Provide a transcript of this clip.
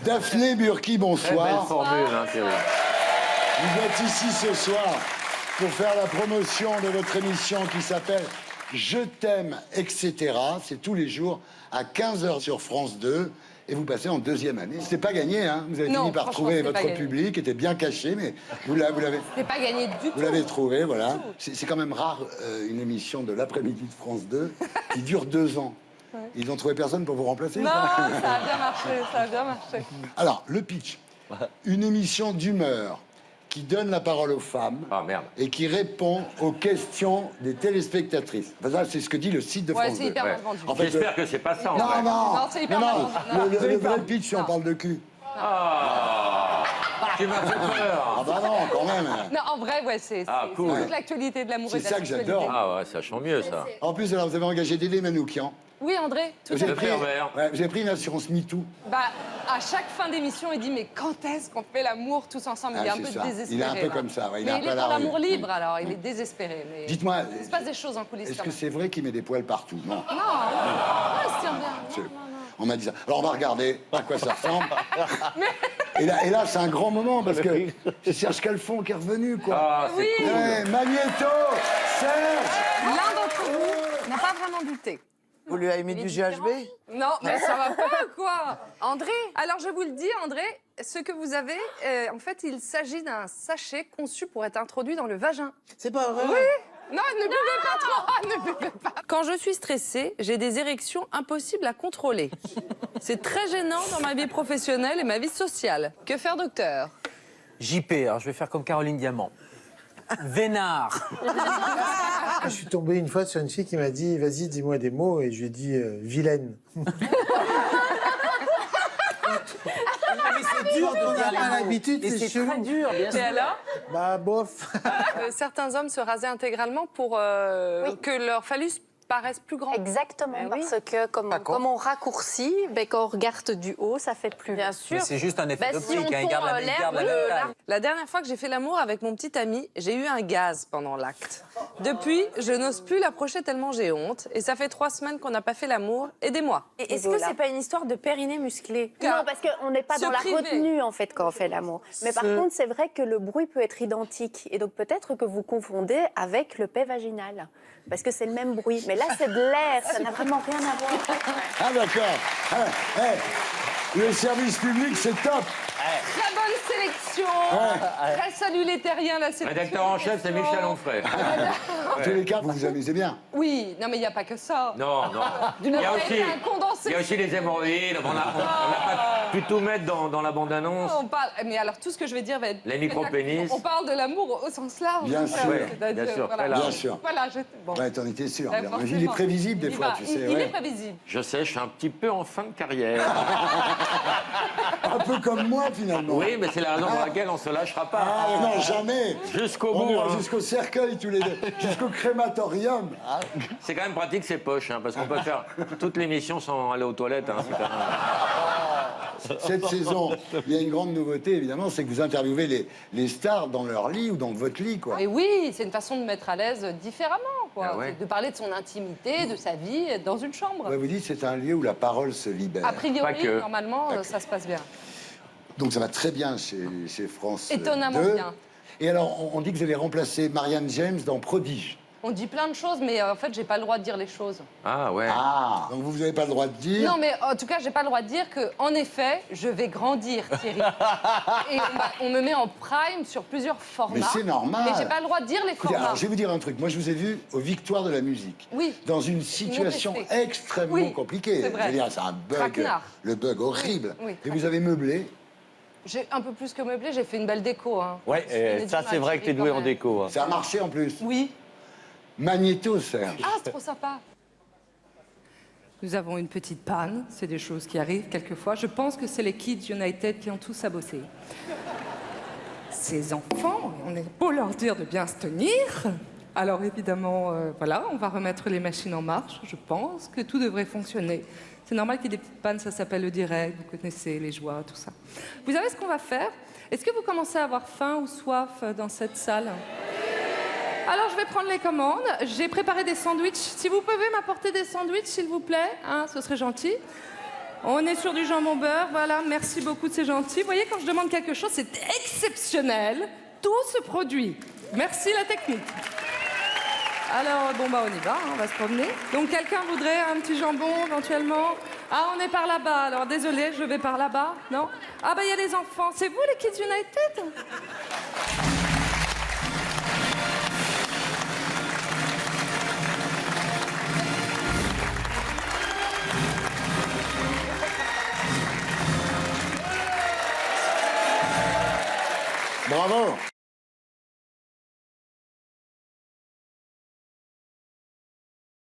Daphné Burki, Très belle bonsoir. formule, hein, Thierry. Vous êtes ici ce soir pour faire la promotion de votre émission qui s'appelle Je t'aime, etc. C'est tous les jours à 15h sur France 2. Et vous passez en deuxième année. C'était pas gagné, hein. Vous avez Non, fini par franchement, trouver c'était pas votre gagné. public, était bien caché, mais vous l'avez. C'est pas gagné du tout. Vous l'avez trouvé, voilà. C'est quand même rare, une émission de l'après-midi de France 2 qui dure 2 ans. Ils n'ont trouvé personne pour vous remplacer. Non, ça ça a bien marché, ça a bien marché. Alors, le pitch. Une émission d'humeur qui donne la parole aux femmes Ah, merde. et qui répond aux questions des téléspectatrices. Enfin, ça, c'est ce que dit le site de Ouais, France c'est 2. hyper Ouais. mal vendu. En fait, J'espère que c'est pas ça, en Non, vrai. non, Non, c'est hyper mal vendu. Non. Le vrai pitch, si on Non. parle de cul. Ah, tu m'as fait peur. Ah bah non, quand même. Non, en vrai, ouais, c'est Ah, cool. toute l'actualité de l'amour C'est et de la ça que sexualité. j'adore. Ah ouais, ça chante mieux, ça. En plus, alors, vous avez engagé Dédé Manoukian. Oui, André, tout à Vous avez, fait. pris, pervers. ouais, vous avez pris une assurance MeToo. Bah, à chaque fin d'émission, il dit mais quand est-ce qu'on fait l'amour tous ensemble? Il est Ah, un peu c'est ça. désespéré. Il est un peu là. comme ça, ouais, il est mais un il peu est à la pour rue. l'amour libre, alors il est désespéré. Mais... Dites-moi, il se passe des choses en coulisses. est-ce quand que même. c'est vrai qu'il met des poils partout? Non. Non, il se tient bien. C'est- On m'a dit ça. Alors on va regarder à quoi ça ressemble. Et là c'est un grand moment parce que c'est Serge Calfon qui est revenu, quoi. Ah, c'est Oui. cool. Ouais, Magnéto, Serge. L'un d'entre vous n'a pas vraiment douté. Vous lui avez mis du GHB? Non, mais ça va pas, quoi. André. Alors, je vous le dis, André, ce que vous avez, en fait, il s'agit d'un sachet conçu pour être introduit dans le vagin. C'est pas vrai? Oui. Non, ne buvez pas trop, ne buvez pas. Quand je suis stressée, j'ai des érections impossibles à contrôler. C'est très gênant dans ma vie professionnelle et ma vie sociale. Que faire, docteur? JP, alors je vais faire comme Caroline Diamant. Vénard. Je suis tombé une fois sur une fille qui m'a dit « Vas-y, dis-moi des mots » et je lui ai dit vilaine ». Mais c'est dur de On dire n'a les pas mots. l'habitude, Et c'est c'est chelou. très dur, bien Et sûr. alors? Bah bof. Certains hommes se rasaient intégralement pour que leur phallus paraisse plus grand. Exactement, Eh oui. parce que comme on raccourcit, quand on regarde du haut, ça fait plus. Bien sûr. Mais c'est juste un effet Bah, si d'optique, on hein, il garde tond, la l'air, garde la oui, même taille. La dernière fois que j'ai fait l'amour avec mon petit ami, j'ai eu un gaz pendant l'acte. Depuis, je n'ose plus l'approcher tellement j'ai honte. Et ça fait 3 semaines qu'on n'a pas fait l'amour. Aidez-moi. Et est-ce que c'est pas une histoire de périnée musclé? Car- Non, parce qu'on n'est pas Se dans la priver. retenue, en fait, quand on fait l'amour. Mais par contre, c'est vrai que le bruit peut être identique. Et donc, peut-être que vous confondez avec le paix vaginal. Parce que c'est le même bruit. Mais là, c'est de l'air, ça n'a vraiment rien à voir. Ah d'accord. Ah, le service public, c'est top. Très bonne sélection. Très salut les terriens, la sélection. Rédacteur en chef, c'est Michel Onfray. En tous les cas, vous vous amusez bien. Oui, non mais il n'y a pas que ça. Non, non. Il y a n'a pas aussi, été un condensé. il y a aussi les hémorroïdes. On n'a pas pu tout mettre dans la bande-annonce. On parle, mais alors tout ce que je vais dire va être... Les micro-pénis. On parle de l'amour au sens large. Bien sûr. C'est-à-dire, Bien sûr, voilà. très large. Bien sûr. Voilà, bon. Ouais, t'en étais sûr. Ouais, Il est forcément. prévisible des Il fois, va, tu sais. il ouais. est prévisible. Je sais, je suis un petit peu en fin de carrière. Un peu comme moi, finalement. Oui, mais c'est la raison pour laquelle on se lâchera pas. Ah, non, jamais. Jusqu'au On bout. ira hein. jusqu'au cercueil, tous les deux. Jusqu'au crématorium. C'est quand même pratique, c'est poche, hein, parce qu'on peut faire toute l'émission sans aller aux toilettes. Hein, c'est quand même- Cette saison, il y a une grande nouveauté, évidemment, c'est que vous interviewez les stars dans leur lit ou dans votre lit, quoi. Et oui, c'est une façon de mettre à l'aise différemment, quoi. Ah ouais. De parler de son intimité, de sa vie, dans une chambre. Ouais, vous dites c'est un lieu où la parole se libère. A priori, Pas que. normalement, ça se passe bien. Donc ça va très bien chez France Étonnamment 2. bien. Et alors, on dit que vous allez remplacer Marianne James dans Prodige. On dit plein de choses, mais en fait, j'ai pas le droit de dire les choses. Ah ouais. Ah, donc vous n'avez pas le droit de dire. Non, mais en tout cas, j'ai pas le droit de dire que, en effet, je vais grandir, Thierry. Et on me met en prime sur plusieurs formats. Mais c'est normal. Mais j'ai pas le droit de dire les Écoutez, formats. alors, je vais vous dire un truc. Moi, je vous ai vu aux Victoires de la musique. Oui. Dans une situation testé. extrêmement Oui, compliquée. c'est vrai. C'est-à-dire, c'est un bug. Traquenard. Le bug horrible. Oui, Et vous avez meublé. J'ai un peu plus que meublé, j'ai fait une belle déco. Hein. Ouais, Je ça fais c'est une vrai que t'es quand doué en même. déco. hein. Ça a marché en plus. Oui. Magnéto, Serge. Ah, c'est trop sympa. Nous avons une petite panne, c'est des choses qui arrivent quelquefois. Je pense que c'est les Kids United qui ont tous saboté. Ces enfants, on est beau leur dire de bien se tenir. Alors évidemment, voilà, on va remettre les machines en marche. Je pense que tout devrait fonctionner. C'est normal qu'il y ait des petites pannes, ça s'appelle le direct, vous connaissez les joies, tout ça. Vous savez ce qu'on va faire? Est-ce que vous commencez à avoir faim ou soif dans cette salle? Alors, je vais prendre les commandes. J'ai préparé des sandwichs. Si vous pouvez m'apporter des sandwichs, s'il vous plaît, hein, ce serait gentil. On est sur du jambon beurre, voilà, merci beaucoup, c'est gentil. Vous voyez, quand je demande quelque chose, c'est exceptionnel. Tout se produit. Merci la technique. Alors, bon, bah, on y va, hein, on va se promener. Donc, quelqu'un voudrait un petit jambon, éventuellement? Ah, on est par là-bas, alors désolé, je vais par là-bas, non? Ah, bah, il y a les enfants. C'est vous, les Kids United? Bravo.